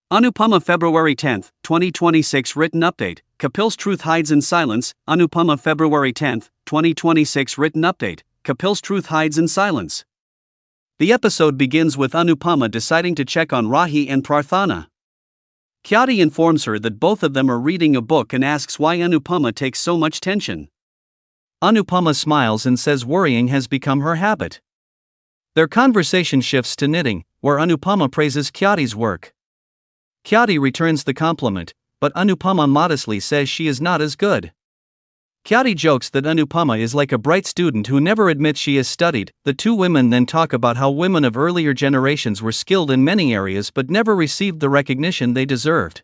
Anupama February 10, 2026 Written Update, Kapil's Truth Hides in Silence. Anupama February 10, 2026 Written Update, Kapil's Truth Hides in Silence. The episode begins with Anupama deciding to check on Rahi and Prarthana. Khyati informs her that both of them are reading a book and asks why Anupama takes so much tension. Anupama smiles and says worrying has become her habit. Their conversation shifts to knitting, where Anupama praises Khyati's work. Khyati returns the compliment, but Anupama modestly says she is not as good. Khyati jokes that Anupama is like a bright student who never admits she has studied. The two women then talk about how women of earlier generations were skilled in many areas but never received the recognition they deserved.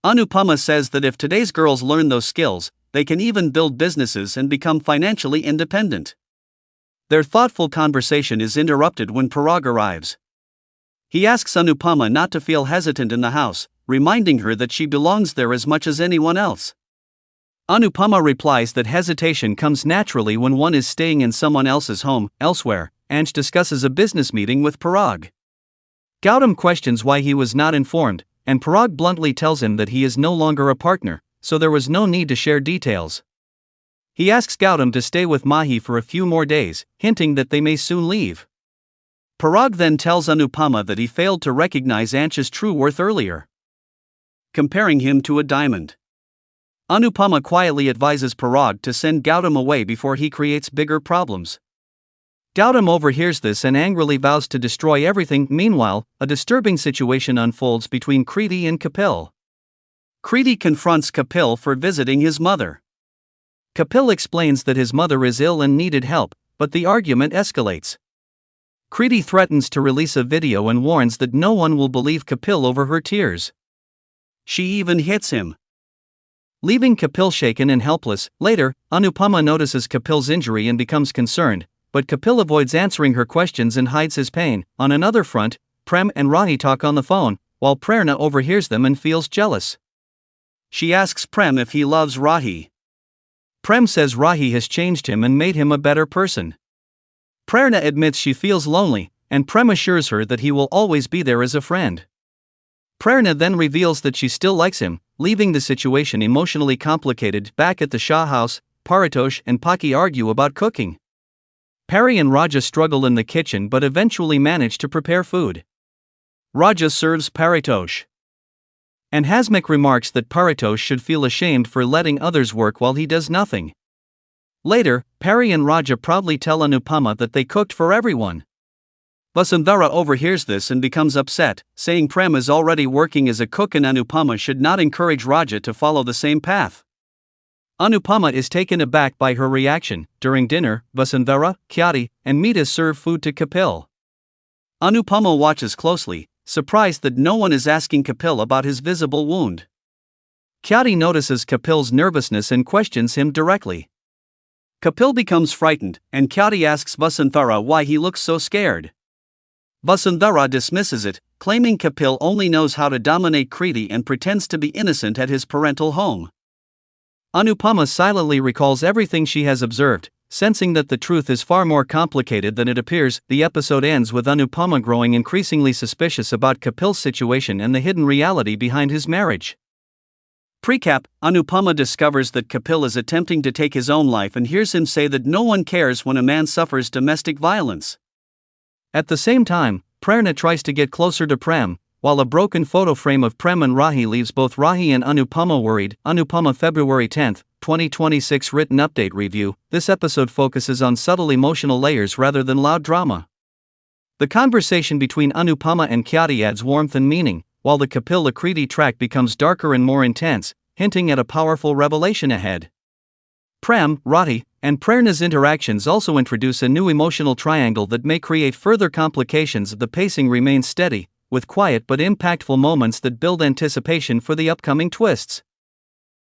Anupama says that if today's girls learn those skills, they can even build businesses and become financially independent. Their thoughtful conversation is interrupted when Parag arrives. He asks Anupama not to feel hesitant in the house, reminding her that she belongs there as much as anyone else. Anupama replies that hesitation comes naturally when one is staying in someone else's home. Elsewhere, Anj discusses a business meeting with Parag. Gautam questions why he was not informed, and Parag bluntly tells him that he is no longer a partner, so there was no need to share details. He asks Gautam to stay with Mahi for a few more days, hinting that they may soon leave. Parag then tells Anupama that he failed to recognize Anch's true worth earlier, comparing him to a diamond. Anupama quietly advises Parag to send Gautam away before he creates bigger problems. Gautam overhears this and angrily vows to destroy everything. Meanwhile, a disturbing situation unfolds between Kriti and Kapil. Kriti confronts Kapil for visiting his mother. Kapil explains that his mother is ill and needed help, but the argument escalates. Kriti threatens to release a video and warns that no one will believe Kapil over her tears. She even hits him, leaving Kapil shaken and helpless. Later, Anupama notices Kapil's injury and becomes concerned, but Kapil avoids answering her questions and hides his pain. On another front, Prem and Rahi talk on the phone, while Prerna overhears them and feels jealous. She asks Prem if he loves Rahi. Prem says Rahi has changed him and made him a better person. Prerna admits she feels lonely, and Prem assures her that he will always be there as a friend. Prerna then reveals that she still likes him, leaving the situation emotionally complicated. Back at the Shah house, Paritosh and Paki argue about cooking. Pari and Raja struggle in the kitchen but eventually manage to prepare food. Raja serves Paritosh, and Hasmukh remarks that Paritosh should feel ashamed for letting others work while he does nothing. Later, Pari and Raja proudly tell Anupama that they cooked for everyone. Vasundhara overhears this and becomes upset, saying Prem is already working as a cook and Anupama should not encourage Raja to follow the same path. Anupama is taken aback by her reaction. During dinner, Vasundhara, Khyati, and Meeta serve food to Kapil. Anupama watches closely, surprised that no one is asking Kapil about his visible wound. Khyati notices Kapil's nervousness and questions him directly. Kapil becomes frightened, and Khyati asks Vasundhara why he looks so scared. Vasundhara dismisses it, claiming Kapil only knows how to dominate Kriti and pretends to be innocent at his parental home. Anupama silently recalls everything she has observed, sensing that the truth is far more complicated than it appears. The episode ends with Anupama growing increasingly suspicious about Kapil's situation and the hidden reality behind his marriage. Precap, Anupama discovers that Kapil is attempting to take his own life and hears him say that no one cares when a man suffers domestic violence. At the same time, Prerna tries to get closer to Prem, while a broken photo frame of Prem and Rahi leaves both Rahi and Anupama worried. Anupama February 10, 2026 Written Update Review. This episode focuses on subtle emotional layers rather than loud drama. The conversation between Anupama and Khyati adds warmth and meaning, while the Kapil-Kriti track becomes darker and more intense, hinting at a powerful revelation ahead. Prem, Rahi, and Prerna's interactions also introduce a new emotional triangle that may create further complications. The pacing remains steady, with quiet but impactful moments that build anticipation for the upcoming twists.